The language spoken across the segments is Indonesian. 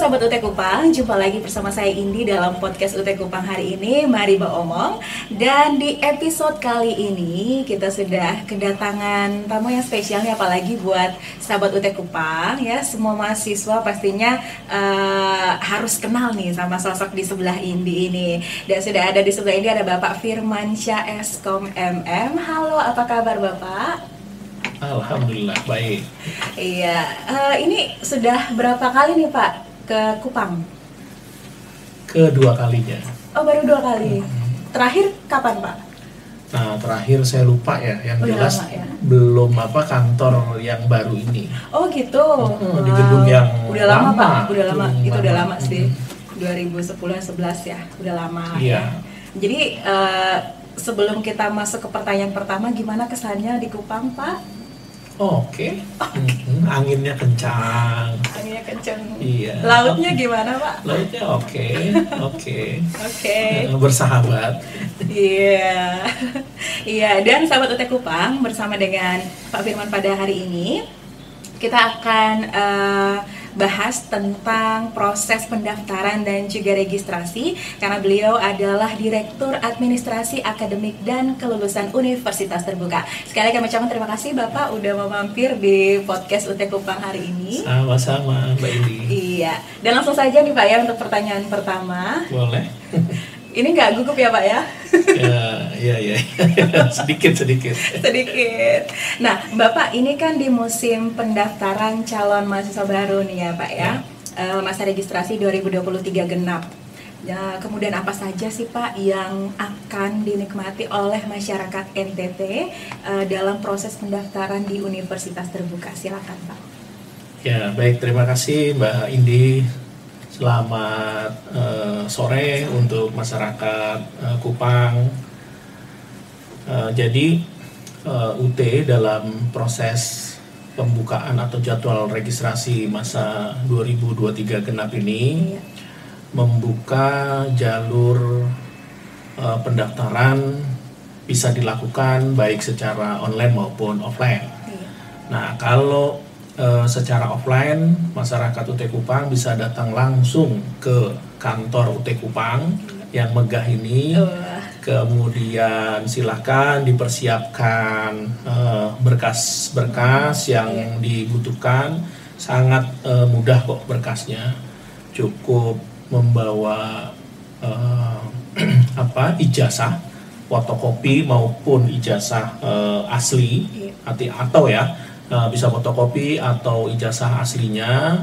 Sobat UT Kupang, jumpa lagi bersama saya Indi dalam podcast UT Kupang hari ini. Mari beromong. Dan di episode kali ini kita sudah kedatangan tamu yang spesial nih, apalagi buat sahabat UT Kupang ya. Semua mahasiswa pastinya harus kenal nih sama sosok di sebelah Indi ini. Dan sudah ada di sebelah Indi ada Bapak Firmansyah Eskom MM. Halo, apa kabar Bapak? Alhamdulillah baik. Iya, ini sudah berapa kali nih Pak ke Kupang? Kedua kalinya. Oh, baru 2 kali. Terakhir kapan Pak? Nah, terakhir saya lupa ya. Yang jelas lama, ya? belum kantor yang baru ini. Oh gitu. Di gedung yang udah lama Pak, udah lama. Gedung Itu udah lama sih. 2010-11 ya, udah lama. Iya. Jadi sebelum kita masuk ke pertanyaan pertama, gimana kesannya di Kupang Pak? Oke. Anginnya kencang. Anginnya kencang. Iya. Lautnya gimana Pak? Lautnya oke. Oke. Bersahabat. Iya. Iya, dan sahabat UT Kupang, bersama dengan Pak Firman pada hari ini kita akan bahas tentang proses pendaftaran dan juga registrasi, karena beliau adalah Direktur Administrasi Akademik dan Kelulusan Universitas Terbuka. Sekali kami ucapkan terima kasih Bapak udah mau mampir di podcast UT Kupang hari ini. Sama-sama Mbak Indi. Iya, dan langsung saja nih Pak ya untuk pertanyaan pertama. Boleh. Ini nggak gugup ya Pak ya? Ya. Sedikit. Nah, Bapak ini kan di musim pendaftaran calon mahasiswa baru nih ya Pak ya. Masa registrasi 2023 genap. Ya, kemudian apa saja sih Pak yang akan dinikmati oleh masyarakat NTT dalam proses pendaftaran di Universitas Terbuka? Silakan Pak. Ya, baik, terima kasih Mbak Indi. Selamat sore untuk masyarakat Kupang. Jadi UT dalam proses pembukaan atau jadwal registrasi masa 2023 genap ini membuka jalur pendaftaran bisa dilakukan baik secara online maupun offline. Nah, kalau secara offline, masyarakat UT Kupang bisa datang langsung ke kantor UT Kupang yang megah ini. Kemudian silakan dipersiapkan berkas-berkas yang dibutuhkan. Sangat mudah kok berkasnya. Cukup membawa ijazah, fotokopi maupun ijazah asli atau bisa fotokopi atau ijazah aslinya,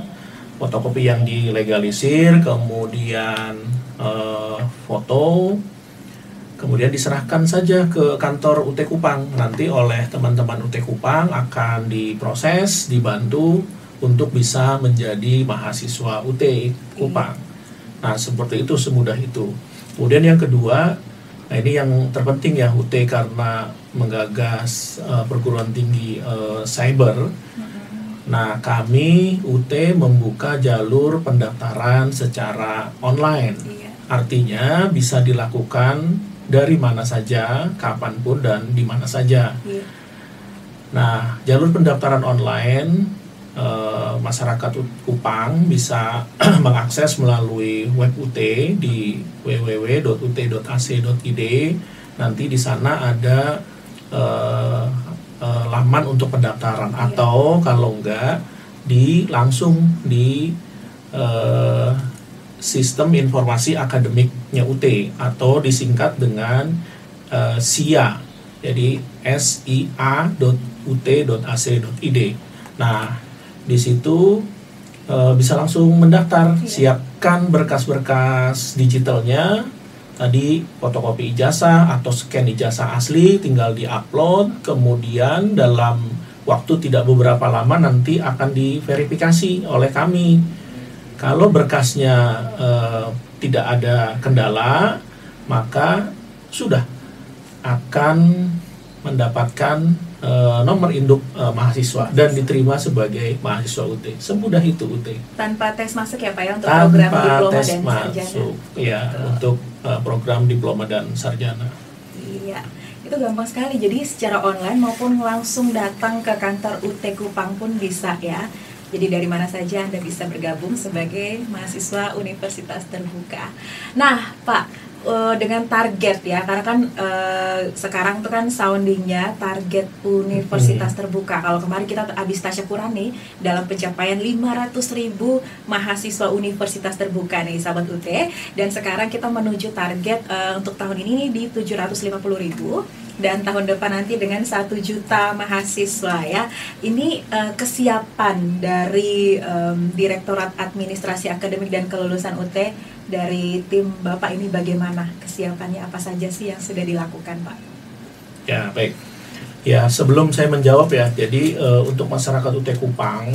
fotokopi yang dilegalisir, kemudian foto, kemudian diserahkan saja ke kantor UT Kupang. Nanti oleh teman-teman UT Kupang akan diproses, dibantu untuk bisa menjadi mahasiswa UT Kupang. Nah, seperti itu, semudah itu. Kemudian yang kedua, nah ini yang terpenting ya, UT karena menggagas perguruan tinggi cyber. Nah, kami UT membuka jalur pendaftaran secara online. Artinya bisa dilakukan dari mana saja, kapanpun dan di mana saja. Nah, jalur pendaftaran online masyarakat Kupang bisa mengakses melalui web UT di www.ut.ac.id. Nanti di sana ada laman untuk pendaftaran, atau kalau enggak langsung di sistem informasi akademiknya UT atau disingkat dengan SIA, jadi sia.ut.ac.id. Nah, di situ bisa langsung mendaftar. Siapkan berkas-berkas digitalnya, tadi fotokopi ijazah atau scan ijazah asli, tinggal di-upload. Kemudian dalam waktu tidak beberapa lama nanti akan diverifikasi oleh kami. Kalau berkasnya tidak ada kendala, maka sudah akan mendapatkan nomor induk mahasiswa dan diterima sebagai mahasiswa UT. Semudah itu UT. Tanpa tes masuk ya Pak ya untuk program diploma dan sarjana. Ya, untuk program diploma dan sarjana. Iya, itu gampang sekali. Jadi secara online maupun langsung datang ke kantor UT Kupang pun bisa ya. Jadi dari mana saja Anda bisa bergabung sebagai mahasiswa Universitas Terbuka. Nah, Pak, dengan target ya, karena kan sekarang tuh kan soundingnya target Universitas Terbuka. Kalau kemarin kita habis tasyakuran nih dalam pencapaian 500.000 mahasiswa Universitas Terbuka nih sahabat UT, dan sekarang kita menuju target untuk tahun ini nih di 750.000 dan tahun depan nanti dengan 1 juta mahasiswa ya. Ini kesiapan dari Direktorat Administrasi Akademik dan Kelulusan UT dari tim Bapak ini bagaimana kesiapannya, apa saja sih yang sudah dilakukan, Pak? Ya, baik. Ya, sebelum saya menjawab ya, jadi untuk masyarakat UT Kupang,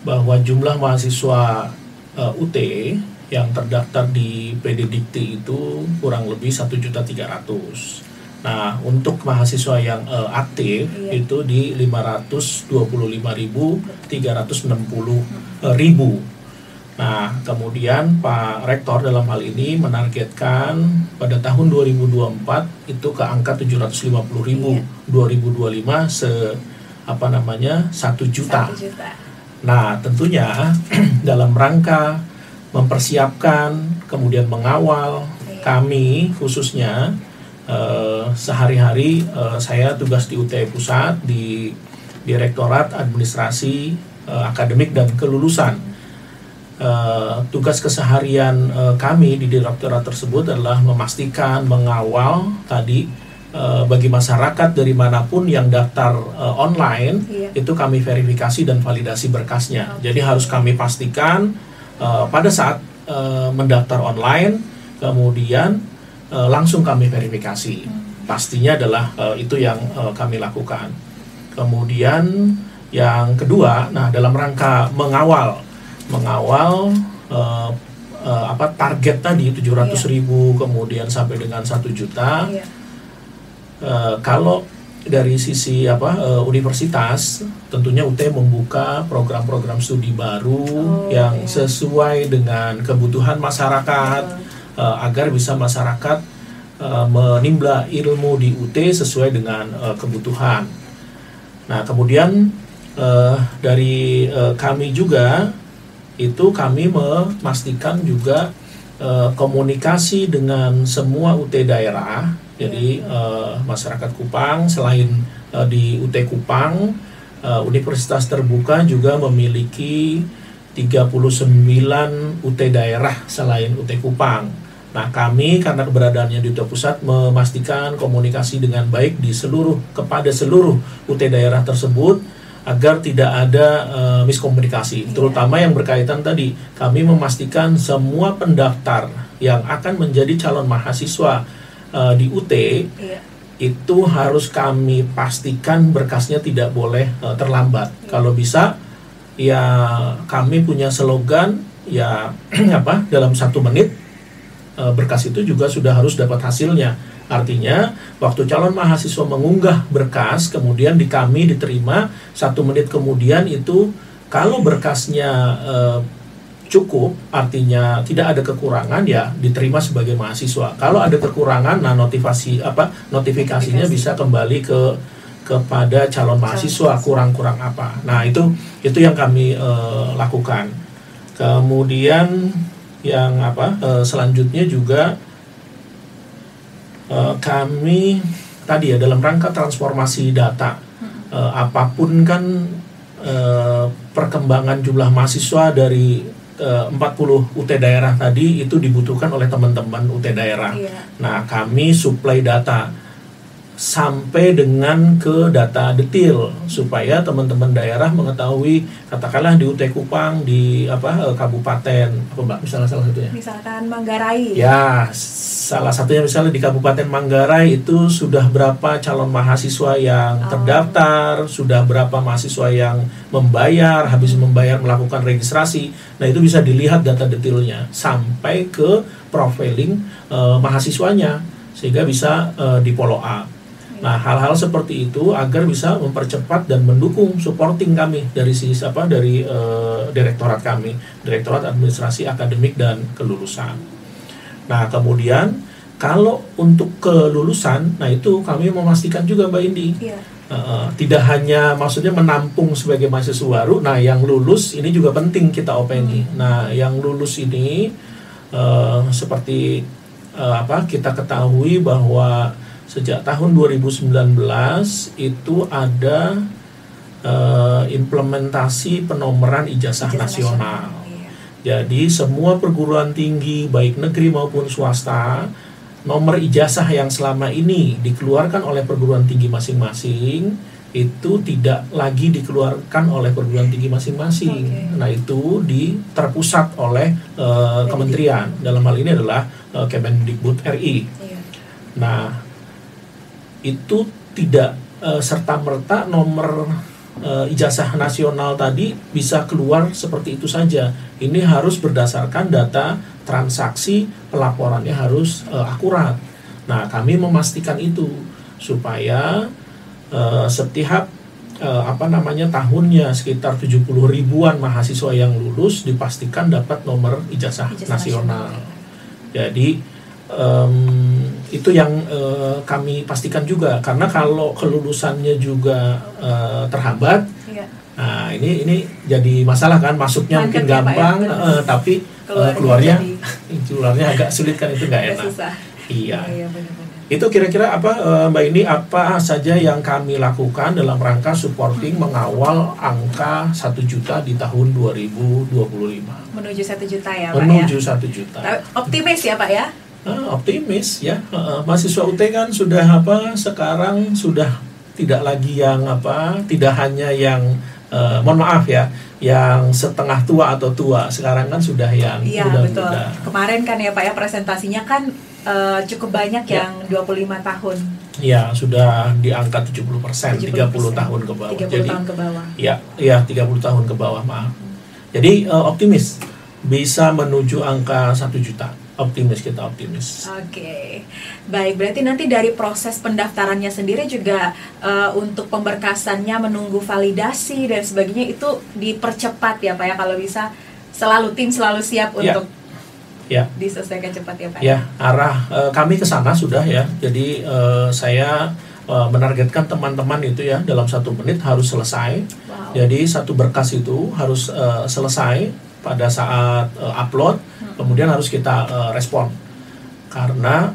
bahwa jumlah mahasiswa UT yang terdaftar di PD Dikti itu kurang lebih 1.300.000. Nah, untuk mahasiswa yang aktif itu di 525.360.000. Nah, kemudian Pak Rektor dalam hal ini menargetkan pada tahun 2024 itu ke angka 750.000, 2025 1 juta. Nah, tentunya dalam rangka mempersiapkan, kemudian mengawal, kami khususnya sehari-hari saya tugas di UT Pusat di Direktorat Administrasi Akademik dan Kelulusan. Tugas keseharian kami di direktorat tersebut adalah memastikan, mengawal tadi bagi masyarakat dari manapun yang daftar online, itu kami verifikasi dan validasi berkasnya. Jadi harus kami pastikan pada saat mendaftar online, kemudian langsung kami verifikasi. Pastinya adalah itu yang kami lakukan. Kemudian yang kedua, nah dalam rangka mengawal target tadi 700.000 kemudian sampai dengan 1 juta. Kalau dari sisi universitas, tentunya UT membuka program-program studi baru yang sesuai dengan kebutuhan masyarakat, agar bisa masyarakat menimba ilmu di UT sesuai dengan kebutuhan. Nah, kemudian dari kami juga itu kami memastikan juga komunikasi dengan semua UT daerah. Jadi masyarakat Kupang selain di UT Kupang, Universitas Terbuka juga memiliki 39 UT daerah selain UT Kupang. Nah, kami karena keberadaannya di UT Pusat memastikan komunikasi dengan baik kepada seluruh UT daerah tersebut agar tidak ada miskomunikasi, terutama yang berkaitan tadi. Kami memastikan semua pendaftar yang akan menjadi calon mahasiswa di UT itu harus kami pastikan berkasnya tidak boleh terlambat. Kalau bisa, ya kami punya slogan ya dalam 1 menit berkas itu juga sudah harus dapat hasilnya. Artinya waktu calon mahasiswa mengunggah berkas kemudian di kami diterima, 1 menit kemudian itu kalau berkasnya cukup, artinya tidak ada kekurangan, ya diterima sebagai mahasiswa. Kalau ada kekurangan, nah notifikasinya bisa kembali kepada calon mahasiswa kurang-kurang apa. Nah, itu yang kami lakukan. Kemudian yang selanjutnya juga kami tadi ya dalam rangka transformasi data, apapun kan perkembangan jumlah mahasiswa dari 40 UT daerah tadi itu dibutuhkan oleh teman-teman UT daerah. Nah, kami suplai data sampai dengan ke data detail supaya teman-teman daerah mengetahui, katakanlah di UT Kupang di kabupaten Mbak, misalnya salah satunya. Misalkan Manggarai. Ya, salah satunya misalnya di Kabupaten Manggarai itu sudah berapa calon mahasiswa yang terdaftar, sudah berapa mahasiswa yang membayar, habis membayar melakukan registrasi. Nah, itu bisa dilihat data detailnya sampai ke profiling mahasiswanya sehingga bisa di follow up. Nah, hal-hal seperti itu agar bisa mempercepat dan mendukung supporting kami dari direktorat kami, Direktorat Administrasi Akademik dan Kelulusan. Nah, kemudian kalau untuk kelulusan, nah itu kami memastikan juga Mbak Indi. Iya. Tidak hanya maksudnya menampung sebagai mahasiswa baru, nah yang lulus ini juga penting kita opengi. Nah yang lulus ini seperti kita ketahui bahwa sejak tahun 2019 itu ada implementasi penomoran ijazah nasional. Iya. Jadi semua perguruan tinggi baik negeri maupun swasta, nomor ijazah yang selama ini dikeluarkan oleh perguruan tinggi masing-masing itu tidak lagi dikeluarkan oleh perguruan tinggi masing-masing. Okay. Nah itu terpusat oleh kementerian. Dalam hal ini adalah Kemendikbud RI. Iya. Nah itu tidak serta-merta nomor ijazah nasional tadi bisa keluar seperti itu saja. Ini harus berdasarkan data transaksi, pelaporannya harus akurat. Nah, kami memastikan itu supaya setiap tahunnya sekitar 70 ribuan mahasiswa yang lulus dipastikan dapat nomor ijazah nasional. Jadi itu yang kami pastikan juga, karena kalau kelulusannya juga terhambat, nah ini jadi masalah kan, masuknya mungkin gampang, tapi keluarnya agak sulit kan, itu nggak enak. Iya. Benar-benar. Itu kira-kira Mbak Indi, apa saja yang kami lakukan dalam rangka supporting mengawal angka 1 juta di tahun 2025. Menuju 1 juta ya Pak Menuju ya? 1 juta. Optimis ya Pak ya? Optimis ya. Mahasiswa UT kan sudah sekarang sudah tidak lagi yang tidak hanya yang mohon maaf ya, yang setengah tua atau tua. Sekarang kan sudah yang betul. muda. Kemarin kan ya Pak ya, presentasinya kan cukup banyak yang 25 tahun. Ya, sudah di angka 70%, 30 tahun ke bawah. 30 tahun ke bawah. Ya, 30 tahun ke bawah, maaf. Jadi optimis bisa menuju angka 1 juta. Kita optimis. Oke. Baik, berarti nanti dari proses pendaftarannya sendiri juga untuk pemberkasannya menunggu validasi dan sebagainya itu dipercepat ya Pak ya, kalau bisa tim selalu siap untuk diselesaikan cepat ya Pak. Ya, arah kami ke sana sudah ya. Jadi saya menargetkan teman-teman itu ya dalam 1 menit harus selesai. Wow. Jadi satu berkas itu harus selesai pada saat upload, kemudian harus kita respon. Karena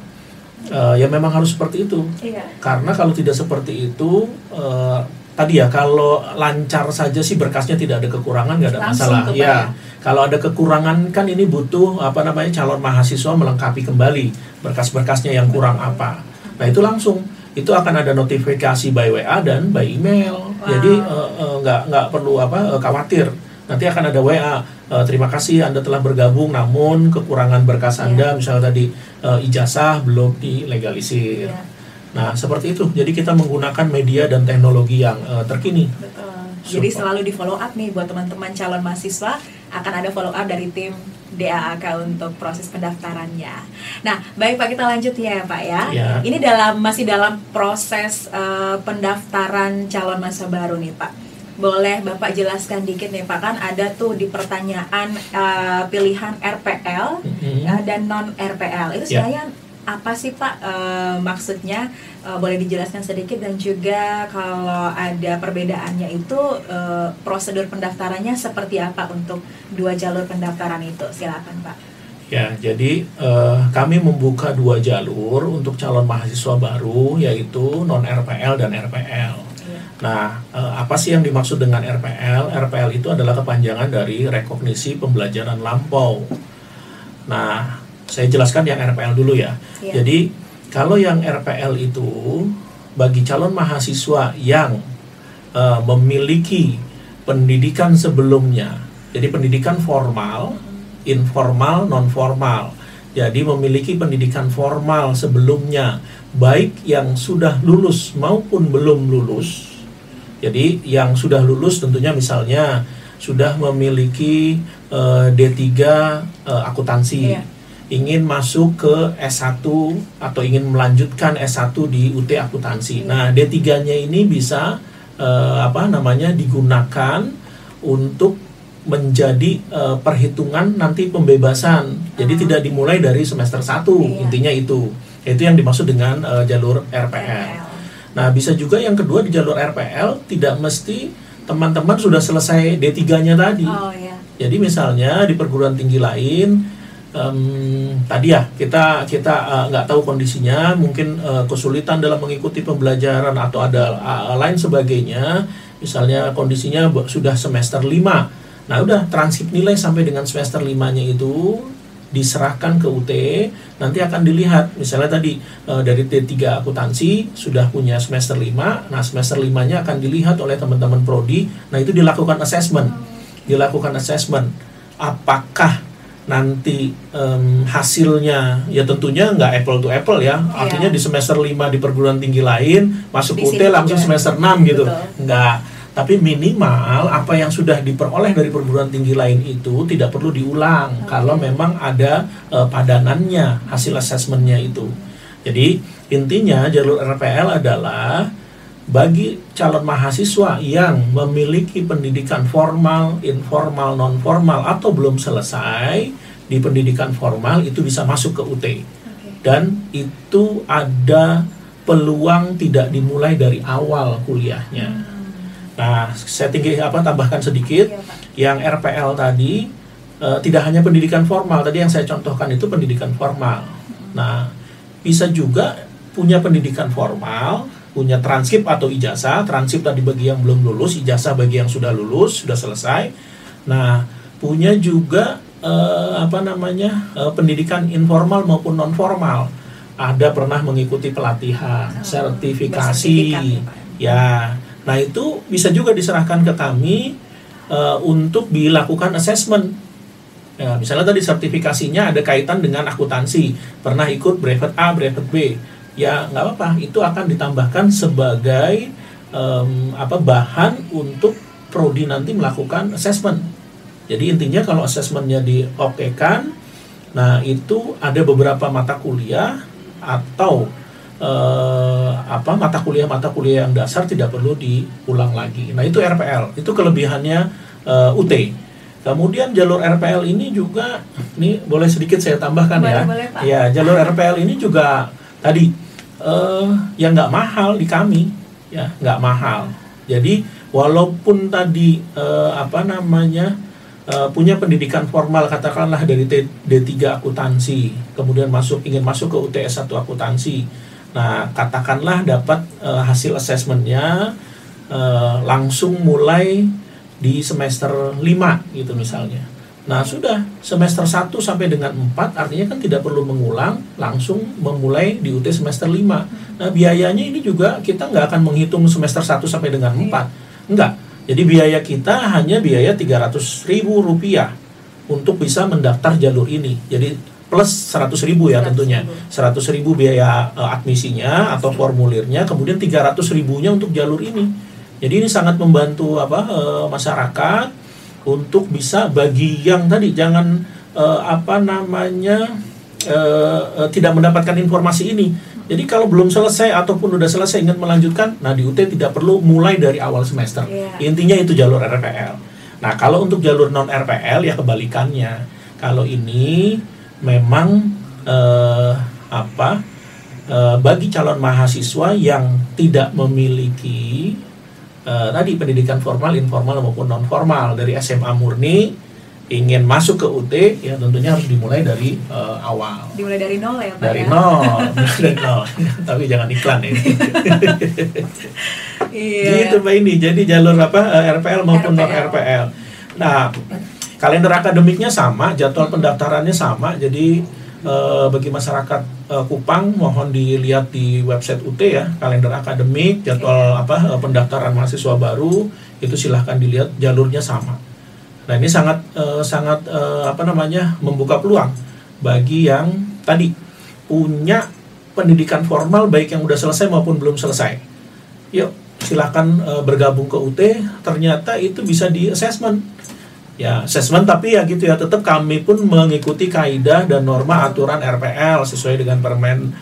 ya memang harus seperti itu. Iya. Karena kalau tidak seperti itu, tadi ya, kalau lancar saja sih berkasnya tidak ada kekurangan, nggak ada masalah. Ya, kalau ada kekurangan kan ini butuh calon mahasiswa melengkapi kembali berkas-berkasnya yang kurang apa. Nah itu langsung itu akan ada notifikasi by WA dan by email. Wow. Jadi nggak perlu khawatir. Nanti akan ada WA, terima kasih Anda telah bergabung, namun kekurangan berkas Anda, misalnya tadi ijazah belum dilegalisir. Nah, seperti itu. Jadi kita menggunakan media dan teknologi yang terkini. Betul. Jadi selalu di follow up nih buat teman-teman calon mahasiswa, akan ada follow up dari tim DAAK untuk proses pendaftarannya. Nah, baik Pak, kita lanjut ya Pak ya. Ini masih dalam proses pendaftaran calon mahasiswa baru nih Pak. Boleh Bapak jelaskan dikit nih Pak, kan ada tuh di pertanyaan pilihan RPL dan non RPL. Itu sebenarnya apa sih Pak maksudnya? Boleh dijelaskan sedikit, dan juga kalau ada perbedaannya itu prosedur pendaftarannya seperti apa untuk 2 jalur pendaftaran itu? Silakan Pak. Ya, jadi kami membuka 2 jalur untuk calon mahasiswa baru, yaitu non RPL dan RPL. Nah, apa sih yang dimaksud dengan RPL? RPL itu adalah kepanjangan dari rekognisi pembelajaran lampau. Nah, saya jelaskan yang RPL dulu ya. Jadi, kalau yang RPL itu bagi calon mahasiswa yang memiliki pendidikan sebelumnya, jadi pendidikan formal, informal, non formal. Jadi memiliki pendidikan formal sebelumnya, baik yang sudah lulus maupun belum lulus. Jadi yang sudah lulus tentunya misalnya sudah memiliki D3 akuntansi, ingin masuk ke S1 atau ingin melanjutkan S1 di UT akuntansi. Nah, D3-nya ini bisa digunakan untuk menjadi perhitungan nanti pembebasan. Jadi tidak dimulai dari semester 1, intinya itu. Itu yang dimaksud dengan jalur RPL. Nah, bisa juga yang kedua di jalur RPL tidak mesti teman-teman sudah selesai D3-nya tadi. Oh, iya. Jadi misalnya di perguruan tinggi lain, tadi ya kita nggak tahu kondisinya, mungkin kesulitan dalam mengikuti pembelajaran atau ada lain sebagainya. Misalnya kondisinya sudah semester 5. Nah, udah transkrip nilai sampai dengan semester 5-nya itu diserahkan ke UT, nanti akan dilihat misalnya tadi dari D3 akuntansi sudah punya semester 5, nah semester 5-nya akan dilihat oleh teman-teman prodi. Nah, itu dilakukan assessment apakah nanti hasilnya ya tentunya nggak apple to apple ya, artinya di semester 5 di perguruan tinggi lain masuk UT langsung semester 6 gitu. Enggak. Tapi minimal apa yang sudah diperoleh dari perguruan tinggi lain itu tidak perlu diulang kalau memang ada padanannya hasil asesmennya itu. Jadi intinya jalur RPL adalah bagi calon mahasiswa yang memiliki pendidikan formal, informal, non formal atau belum selesai di pendidikan formal itu bisa masuk ke UT. Dan itu ada peluang tidak dimulai dari awal kuliahnya. Nah, saya tambahkan sedikit, yang RPL tadi tidak hanya pendidikan formal, tadi yang saya contohkan itu pendidikan formal. Nah, bisa juga punya pendidikan formal, punya transkrip atau ijazah, transkrip tadi bagi yang belum lulus, ijazah bagi yang sudah lulus, sudah selesai. Nah, punya juga pendidikan informal maupun non formal. Ada pernah mengikuti pelatihan, sertifikasi, ya. Nah, itu bisa juga diserahkan ke kami untuk dilakukan assessment. Ya, misalnya tadi sertifikasinya ada kaitan dengan akuntansi, pernah ikut brevet A, brevet B. Ya, nggak apa-apa, itu akan ditambahkan sebagai bahan untuk prodi nanti melakukan assessment. Jadi intinya kalau assessmentnya diokekan, nah itu ada beberapa mata kuliah atau mata kuliah yang dasar tidak perlu diulang lagi. Nah, itu RPL, itu kelebihannya UT. Kemudian jalur RPL ini juga, ini boleh sedikit saya tambahkan boleh, Pak. Ya, jalur RPL ini juga tadi yang nggak mahal di kami, ya nggak mahal. Jadi walaupun tadi punya pendidikan formal katakanlah dari D3 akuntansi, kemudian ingin masuk ke UTS 1 akuntansi. Nah, katakanlah dapat hasil asesmennya langsung mulai di semester 5 gitu misalnya. Nah, sudah semester 1 sampai dengan 4 artinya kan tidak perlu mengulang, langsung memulai di UT semester 5. Nah, biayanya ini juga kita nggak akan menghitung semester 1 sampai dengan 4. Enggak. Jadi biaya kita hanya biaya Rp300.000 untuk bisa mendaftar jalur ini. Jadi plus 100.000 ya tentunya. 100.000 biaya admisinya atau formulirnya, kemudian 300.000-nya untuk jalur ini. Jadi ini sangat membantu masyarakat untuk bisa bagi yang tadi jangan tidak mendapatkan informasi ini. Jadi kalau belum selesai ataupun udah selesai ingin melanjutkan, nah di UT tidak perlu mulai dari awal semester. Intinya itu jalur RPL. Nah, kalau untuk jalur non RPL ya kebalikannya. Kalau ini memang bagi calon mahasiswa yang tidak memiliki tadi pendidikan formal, informal maupun non formal dari SMA murni ingin masuk ke UT, ya tentunya harus dimulai dari awal. Dimulai dari nol ya Pak? Dari nol. Tapi jangan iklan ini. Gitu Pak ini. Jadi jalur RPL maupun non RPL. Nah, kalender akademiknya sama, jadwal pendaftarannya sama. Jadi bagi masyarakat Kupang mohon dilihat di website UT ya, kalender akademik, jadwal pendaftaran mahasiswa baru itu silahkan dilihat, jalurnya sama. Nah, ini sangat membuka peluang bagi yang tadi punya pendidikan formal baik yang udah selesai maupun belum selesai. Yuk, silahkan bergabung ke UT, ternyata itu bisa di assessment. Ya, assessment tapi ya gitu ya, tetap kami pun mengikuti kaidah dan norma aturan RPL sesuai dengan Permen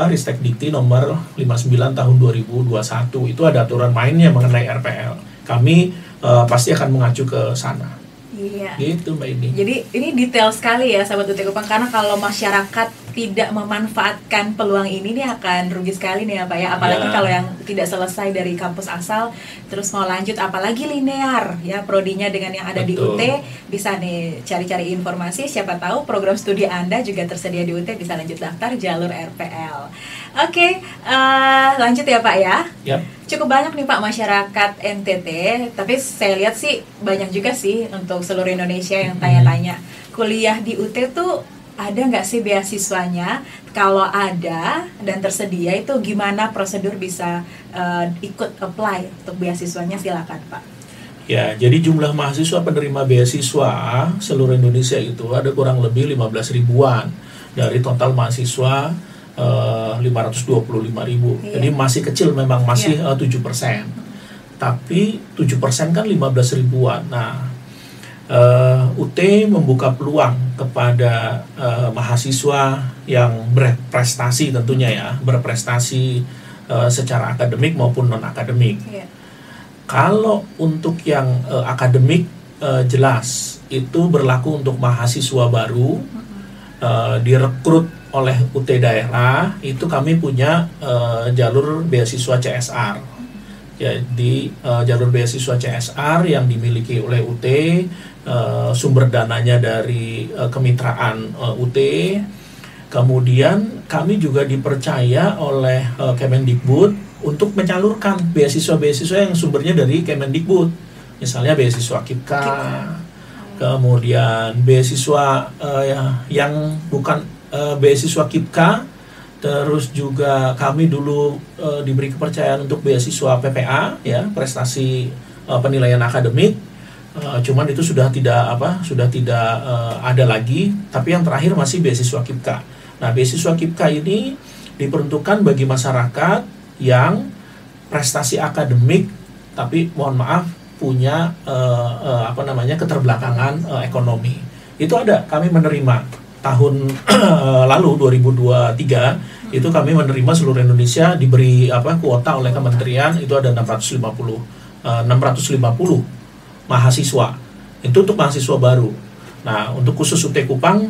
Ristek Dikti nomor 59 tahun 2021. Itu ada aturan mainnya mengenai RPL. Kami pasti akan mengacu ke sana. Iya. Gitu Mbak ini. Jadi ini detail sekali ya sahabat UT Kupang, karena kalau masyarakat tidak memanfaatkan peluang ini nih akan rugi sekali nih ya Pak ya. Apalagi Ya. kalau yang tidak selesai dari kampus asal terus mau lanjut, apalagi linear ya prodinya dengan yang ada Betul. di UT, bisa nih cari-cari informasi, siapa tahu program studi Anda juga tersedia di UT, bisa lanjut daftar jalur RPL. Oke, lanjut ya Pak ya. Yap. Cukup banyak nih Pak masyarakat NTT, tapi saya lihat sih banyak juga sih untuk seluruh Indonesia yang tanya-tanya kuliah di UT tuh ada nggak sih beasiswanya? Kalau ada dan tersedia itu gimana prosedur bisa ikut apply untuk beasiswanya, silakan Pak. Ya, jadi jumlah mahasiswa penerima beasiswa seluruh Indonesia itu ada kurang lebih 15 ribuan dari total mahasiswa 525.000. Iya. Jadi masih kecil, memang masih 7%. Tapi 7% kan 15 ribuan. Nah, UT membuka peluang kepada mahasiswa yang berprestasi tentunya ya, berprestasi secara akademik maupun non-akademik. Iya. Kalau untuk yang akademik jelas itu berlaku untuk mahasiswa baru direkrut oleh UT daerah, itu kami punya jalur beasiswa CSR. Jadi jalur beasiswa CSR yang dimiliki oleh UT, sumber dananya dari kemitraan UT. Kemudian kami juga dipercaya oleh Kemendikbud untuk menyalurkan beasiswa-beasiswa yang sumbernya dari Kemendikbud. Misalnya beasiswa KIPKA, kemudian beasiswa yang bukan beasiswa KIPKA, terus juga kami dulu diberi kepercayaan untuk beasiswa PPA ya, prestasi penilaian akademik, cuman itu sudah tidak ada lagi, tapi yang terakhir masih beasiswa KIPKA. Nah, beasiswa KIPKA ini diperuntukkan bagi masyarakat yang prestasi akademik tapi mohon maaf punya keterbelakangan ekonomi. Itu ada, kami menerima tahun lalu 2023 itu kami menerima seluruh Indonesia, diberi kuota oleh kementerian, itu ada 650 mahasiswa. Itu untuk mahasiswa baru. Nah, untuk khusus UT Kupang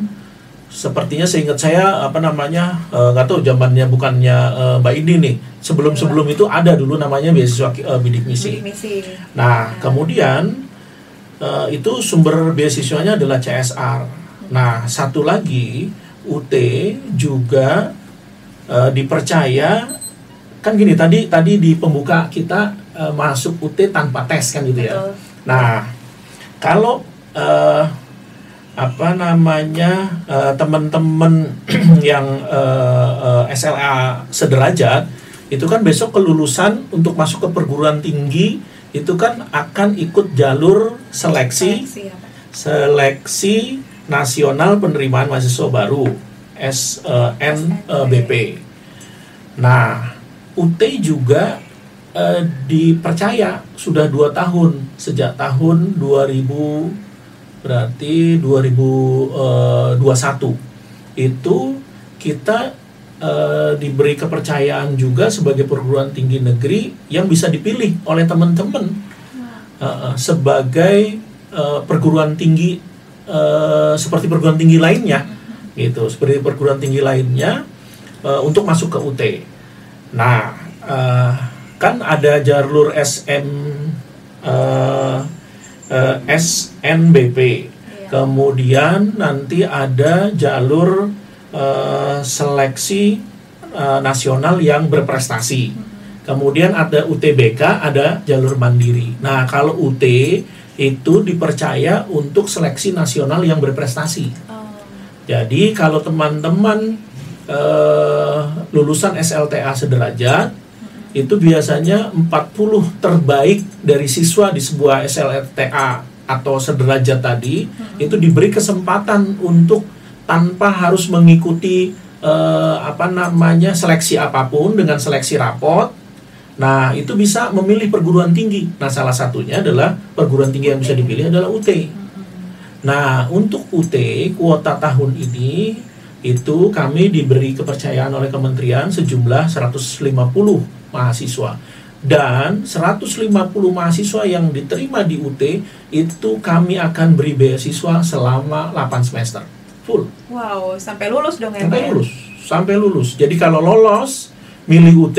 sepertinya seingat saya nggak tahu zamannya bukannya Mbak Indi nih. Sebelum itu ada dulu namanya beasiswa bidik misi. Nah, kemudian itu sumber beasiswanya adalah CSR. Nah, satu lagi UT juga dipercaya, kan gini, tadi di pembuka kita masuk UT tanpa tes kan gitu ya. Betul. Nah, kalau teman-teman yang SLA sederajat itu kan besok kelulusan untuk masuk ke perguruan tinggi itu kan akan ikut jalur seleksi Nasional Penerimaan Mahasiswa Baru SNBP. Nah, UT juga dipercaya sudah 2 tahun, sejak tahun 2021 itu kita diberi kepercayaan juga sebagai perguruan tinggi negeri yang bisa dipilih oleh teman-teman sebagai perguruan tinggi seperti perguruan tinggi lainnya gitu, seperti perguruan tinggi lainnya untuk masuk ke UT. Nah, kan ada jalur SNBP, kemudian nanti ada jalur seleksi nasional yang berprestasi, kemudian ada UTBK, ada jalur mandiri. Nah, kalau UT itu dipercaya untuk seleksi nasional yang berprestasi. Jadi kalau teman-teman lulusan SLTA sederajat itu biasanya 40 terbaik dari siswa di sebuah SLTA atau sederajat tadi itu diberi kesempatan untuk tanpa harus mengikuti seleksi apapun dengan seleksi rapot. Nah, itu bisa memilih perguruan tinggi. Nah, salah satunya adalah perguruan tinggi yang bisa dipilih adalah UT. Nah, untuk UT kuota tahun ini itu kami diberi kepercayaan oleh kementerian sejumlah 150 mahasiswa. Dan 150 mahasiswa yang diterima di UT itu kami akan beri beasiswa selama 8 semester. full. Wow, sampai lulus dong ya Sampai Pak ya? lulus, sampai lulus. Jadi kalau lolos, milih UT,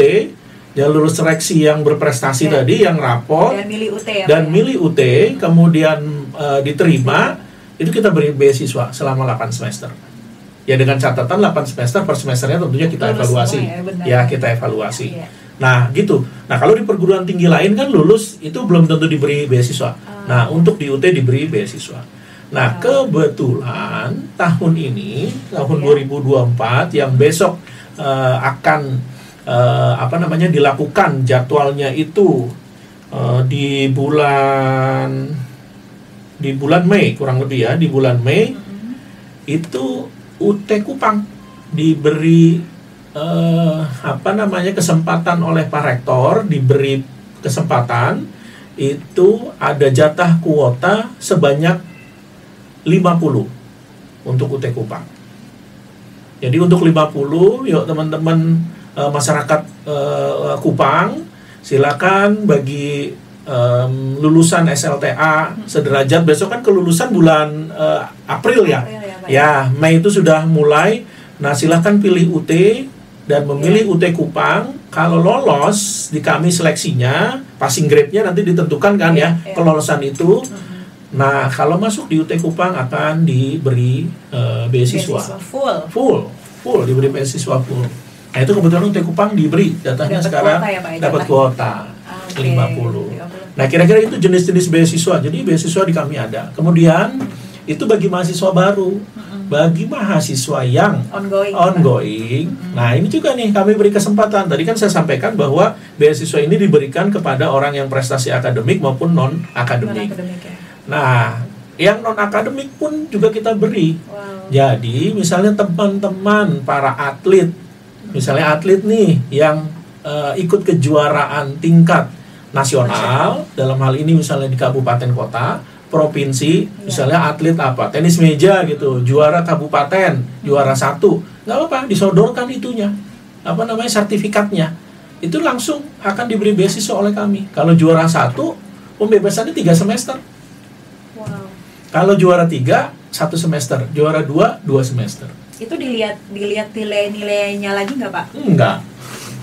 jalur seleksi yang berprestasi Ya. tadi, yang rapor, Dan milih UT ya dan Pak ya? milih UT, kemudian diterima, itu kita beri beasiswa selama 8 semester. Ya dengan catatan 8 semester, per semesternya tentunya kita Lulus evaluasi. semua ya, benar. Ya, kita evaluasi. Iya. Nah, gitu. Nah, kalau di perguruan tinggi lain kan lulus itu belum tentu diberi beasiswa. Nah, untuk di UT diberi beasiswa. Nah, kebetulan tahun ini, tahun 2024 yang besok akan dilakukan jadwalnya itu di bulan Mei, kurang lebih ya, di bulan Mei itu UT Kupang diberi kesempatan oleh Pak Rektor, diberi kesempatan itu ada jatah kuota sebanyak 50 untuk UT Kupang. Jadi untuk 50, yuk teman-teman masyarakat Kupang, silakan bagi lulusan SLTA sederajat, besok kan kelulusan bulan April ya. Ya, Mei itu sudah mulai. Nah, silakan pilih UT dan memilih UT Kupang. Kalau lolos di kami seleksinya, passing grade-nya nanti ditentukan kan ya, kelolosan itu. Nah, kalau masuk di UT Kupang akan diberi beasiswa full diberi beasiswa full. Nah, itu kebetulan UT Kupang diberi jatahnya sekarang dapat kuota 50. Nah, kira-kira itu jenis-jenis beasiswa. Jadi beasiswa di kami ada. Kemudian itu bagi mahasiswa baru, bagi mahasiswa yang ongoing. Nah, ini juga nih kami beri kesempatan. Tadi kan saya sampaikan bahwa beasiswa ini diberikan kepada orang yang prestasi akademik maupun non akademik. Ya. Nah, yang non akademik pun juga kita beri. Jadi misalnya teman-teman para atlet, misalnya atlet nih yang ikut kejuaraan tingkat nasional, dalam hal ini misalnya di kabupaten kota, provinsi, misalnya atlet apa, tenis meja gitu, juara kabupaten, juara 1, nggak apa-apa, disodorkan itunya, sertifikatnya, itu langsung akan diberi beasiswa oleh kami. Kalau juara 1, pembebasannya 3 semester. Kalau juara 3, 1 semester, juara 2, 2 semester. Itu dilihat nilai-nilainya lagi nggak Pak? Enggak.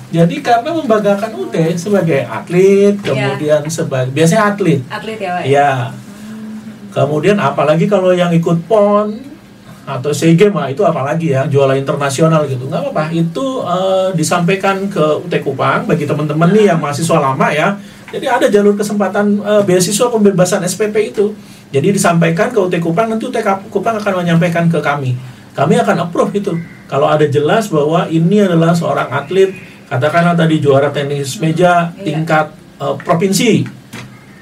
Jadi karena membanggakan UT sebagai atlet, kemudian biasanya atlet ya Pak? Ya. Kemudian apalagi kalau yang ikut PON atau SEA Games, itu apalagi ya, juara internasional gitu, nggak apa-apa. Itu disampaikan ke UT Kupang bagi teman-teman nih yang mahasiswa lama ya. Jadi ada jalur kesempatan beasiswa pembebasan SPP itu. Jadi disampaikan ke UT Kupang, nanti UT Kupang akan menyampaikan ke kami. Kami akan approve itu. Kalau ada jelas bahwa ini adalah seorang atlet, katakanlah tadi juara tenis meja tingkat provinsi.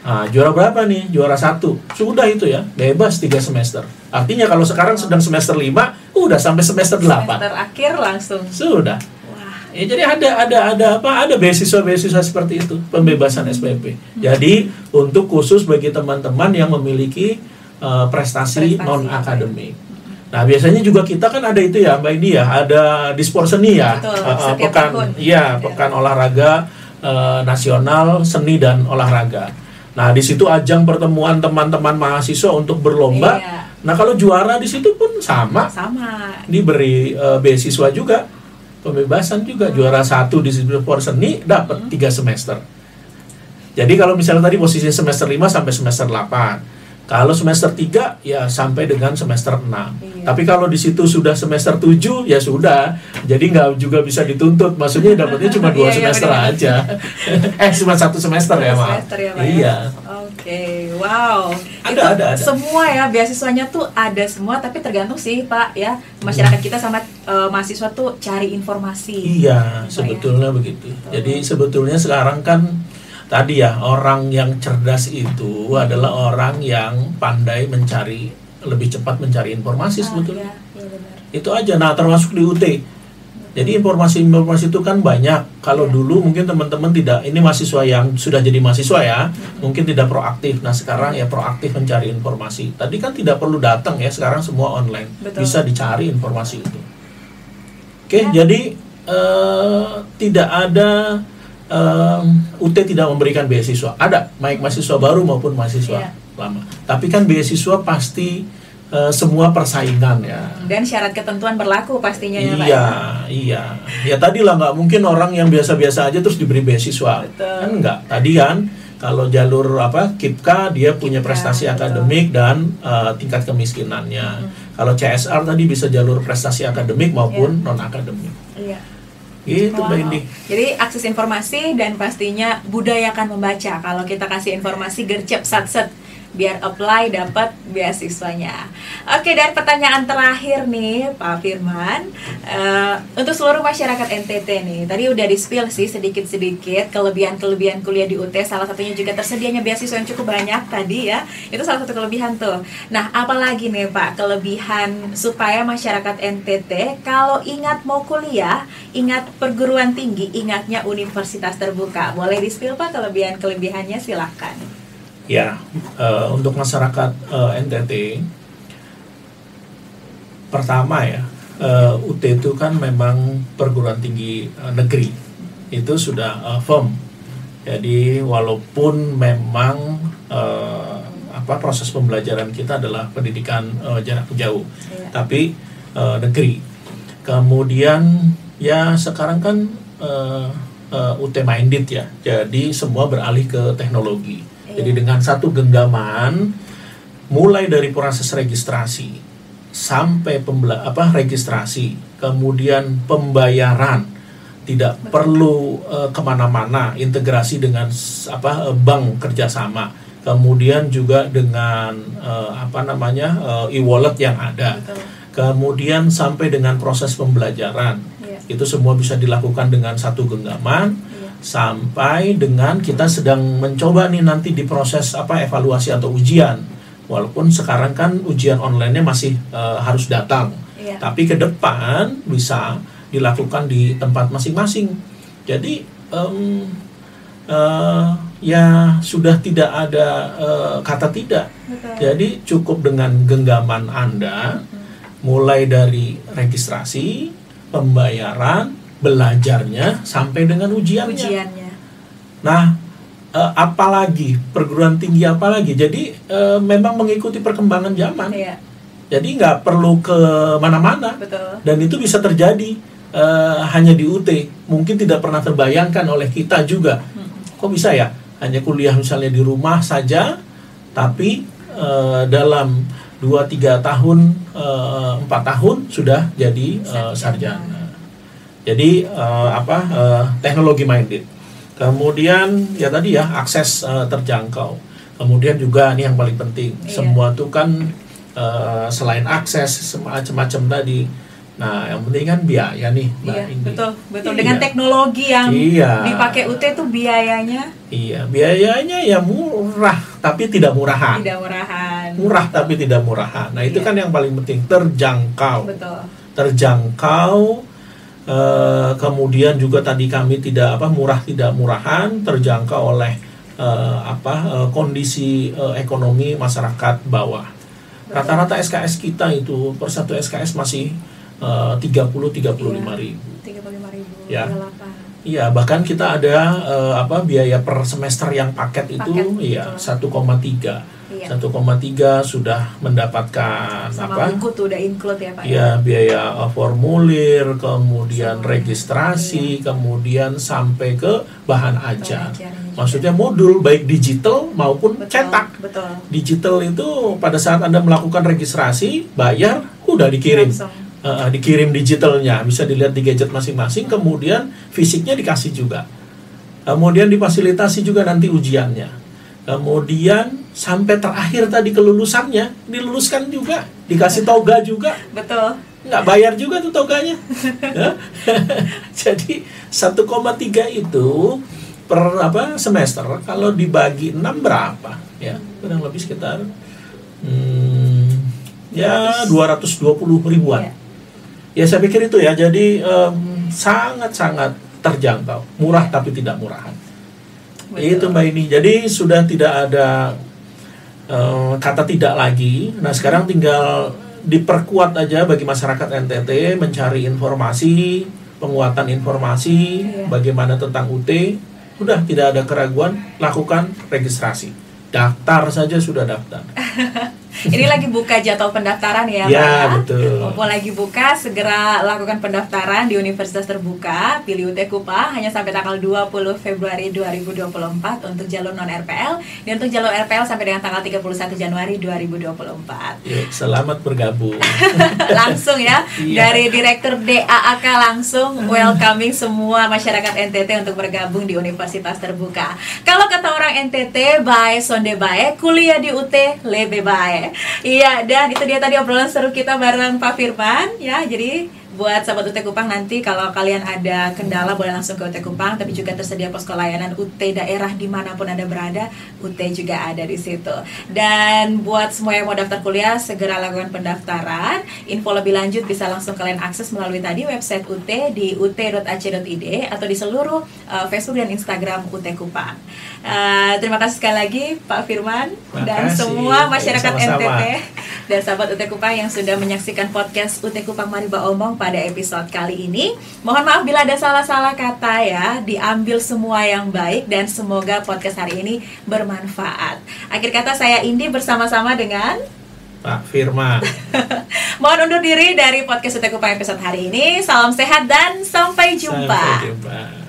Nah, juara berapa nih? Juara 1. Sudah itu ya, bebas 3 semester. Artinya kalau sekarang sedang semester 5, udah sampai semester 8. Semester akhir langsung. Sudah. Ya, jadi ada beasiswa seperti itu, pembebasan SPP. Jadi untuk khusus bagi teman-teman yang memiliki prestasi non akademik. Nah, biasanya juga kita kan ada itu ya Mbak Indi ya, ada Dispor Seni ya. Betul, pekan olahraga nasional seni dan olahraga. Nah, di situ ajang pertemuan teman-teman mahasiswa untuk berlomba. Nah, kalau juara di situ pun sama. Diberi beasiswa juga, pembebasan juga. Juara 1 di Dispor Seni dapat 3 semester. Jadi kalau misalnya tadi posisi semester 5 sampai semester 8. Kalau semester 3 ya sampai dengan semester 6. Tapi kalau di situ sudah semester 7 ya sudah. Jadi nggak juga bisa dituntut. Maksudnya dapatnya cuma 2 semester aja. Cuma 1 semester ya, Mak. Iya. Oke, wow. Ada. Semua ya, beasiswanya tuh ada semua, tapi tergantung sih Pak ya, masyarakat kita sama mahasiswa tuh cari informasi. Iya, sebetulnya begitu. Jadi sebetulnya sekarang kan tadi ya, orang yang cerdas itu adalah orang yang pandai lebih cepat mencari informasi sebetulnya. Itu aja. Nah, termasuk di UT. Jadi informasi itu kan banyak. Kalau dulu mungkin teman-teman ini mahasiswa yang sudah jadi mahasiswa ya, mungkin tidak proaktif. Nah, sekarang ya proaktif mencari informasi. Tadi kan tidak perlu datang ya, sekarang semua online. Bisa dicari informasi itu. Oke, jadi tidak ada UT tidak memberikan beasiswa. Ada, baik mahasiswa baru maupun mahasiswa lama. Tapi kan beasiswa pasti semua persaingan ya. Dan syarat ketentuan berlaku pastinya ya Pak. Iya. Ya tadi lah, nggak mungkin orang yang biasa-biasa aja terus diberi beasiswa. Betul. Kan enggak. Tadi kan kalau jalur KIPKA dia punya prestasi akademik dan tingkat kemiskinannya. Kalau CSR tadi bisa jalur prestasi akademik maupun non akademik. Iya. Gitu Mbak Indi. Jadi akses informasi dan pastinya budayakan membaca. Kalau kita kasih informasi gercep satset biar apply dapat beasiswanya. Oke, dan pertanyaan terakhir nih Pak Firman, untuk seluruh masyarakat NTT nih, tadi udah di-spill sih sedikit-sedikit kelebihan-kelebihan kuliah di UT, salah satunya juga tersedianya beasiswa yang cukup banyak tadi ya, itu salah satu kelebihan tuh. Nah, apalagi nih Pak kelebihan supaya masyarakat NTT kalau ingat mau kuliah, ingat perguruan tinggi, ingatnya universitas terbuka. Boleh di-spill Pak kelebihan-kelebihannya, silahkan. Ya, untuk masyarakat NTT, pertama ya, UT itu kan memang perguruan tinggi negeri, itu sudah firm. Jadi walaupun memang proses pembelajaran kita adalah pendidikan jarak jauh, tapi negeri. Kemudian ya sekarang kan UT minded ya, jadi semua beralih ke teknologi. Jadi dengan satu genggaman, mulai dari proses registrasi sampai registrasi, kemudian pembayaran, tidak perlu kemana-mana, integrasi dengan bank kerjasama, kemudian juga dengan e-wallet yang ada. Betul. Kemudian sampai dengan proses pembelajaran, itu semua bisa dilakukan dengan satu genggaman. Sampai dengan kita sedang mencoba nih nanti di proses evaluasi atau ujian, walaupun sekarang kan ujian online-nya masih harus datang, tapi ke depan bisa dilakukan di tempat masing-masing. Jadi ya sudah tidak ada kata tidak. Jadi cukup dengan genggaman Anda, mulai dari registrasi, pembayaran, belajarnya sampai dengan ujiannya. Nah, apalagi perguruan tinggi apalagi. Jadi memang mengikuti perkembangan zaman. Jadi nggak perlu ke mana-mana. Dan itu bisa terjadi hanya di UT. Mungkin tidak pernah terbayangkan oleh kita juga. Kok bisa ya? Hanya kuliah misalnya di rumah saja, tapi dalam 2-3 tahun, 4 tahun sudah jadi sarjana. Jadi teknologi minded. Kemudian ya tadi ya akses terjangkau. Kemudian juga ini yang paling penting. Semua itu kan selain akses macam-macam tadi. Nah, yang penting kan biaya nih, Mbak Indi. Betul. Dengan teknologi yang dipakai UT itu biayanya. Biayanya ya murah tapi tidak murahan. Murah tapi tidak murahan. Nah, itu kan yang paling penting, terjangkau. Betul. Terjangkau. Kemudian juga tadi kami tidak murah tidak murahan, terjangkau oleh kondisi ekonomi masyarakat bawah. Rata-rata SKS kita itu per satu SKS masih 30-35 ribu. 35.000. Ya. Iya, bahkan kita ada biaya per semester yang paket itu 1,3. 1,3 sudah mendapatkan buku tuh udah include ya Pak. Ya, biaya formulir, kemudian registrasi, kemudian sampai ke bahan ajar. Maksudnya modul baik digital maupun cetak. Digital itu pada saat Anda melakukan registrasi, bayar, udah dikirim. Dikirim digitalnya, bisa dilihat di gadget masing-masing, kemudian fisiknya dikasih juga. Kemudian difasilitasi juga nanti ujiannya. Kemudian sampai terakhir tadi kelulusannya diluluskan juga, dikasih toga juga. Betul. Nggak bayar juga tuh toganya. Jadi 1,3 itu per semester, kalau dibagi 6 berapa? Ya, kurang lebih sekitar 220 ribuan. Ya saya pikir itu ya. Jadi sangat-sangat terjangkau, murah tapi tidak murahan. Itu Mbak ini. Jadi sudah tidak ada kata tidak lagi. Nah sekarang tinggal diperkuat aja bagi masyarakat NTT mencari informasi, penguatan informasi, bagaimana tentang UT. Sudah tidak ada keraguan, lakukan registrasi. Daftar saja sudah daftar. Ini lagi buka jadwal pendaftaran ya, Pak? Ya, betul. Mumpung lagi buka, segera lakukan pendaftaran di Universitas Terbuka, pilih UT Kupang, hanya sampai tanggal 20 Februari 2024 untuk jalur non-RPL, dan untuk jalur RPL sampai dengan tanggal 31 Januari 2024. Yuk, selamat bergabung. Langsung ya, Iya. dari Direktur DAAK langsung welcoming semua masyarakat NTT untuk bergabung di Universitas Terbuka. Kalau kata orang NTT, bae sonde bae, kuliah di UT lebih baik. Iya, dan itu dia tadi obrolan seru kita bareng Pak Firman ya. Jadi buat sahabat UT Kupang, nanti kalau kalian ada kendala boleh langsung ke UT Kupang, tapi juga tersedia posko layanan UT daerah dimanapun Anda berada, UT juga ada di situ. Dan buat semua yang mau daftar kuliah, segera lakukan pendaftaran. Info lebih lanjut bisa langsung kalian akses melalui tadi website UT di ut.ac.id atau di seluruh Facebook dan Instagram UT Kupang. Terima kasih sekali lagi Pak Firman dan Makasih. semua masyarakat Sama-sama. NTT dan sahabat UT Kupang yang sudah menyaksikan podcast UT Kupang Mari Ba Omong pada episode kali ini. Mohon maaf bila ada salah-salah kata ya, diambil semua yang baik dan semoga podcast hari ini bermanfaat. Akhir kata saya Indi bersama-sama dengan Pak Firman. mohon undur diri dari podcast UT Kupang episode hari ini. Salam sehat dan sampai jumpa. Sampai jumpa.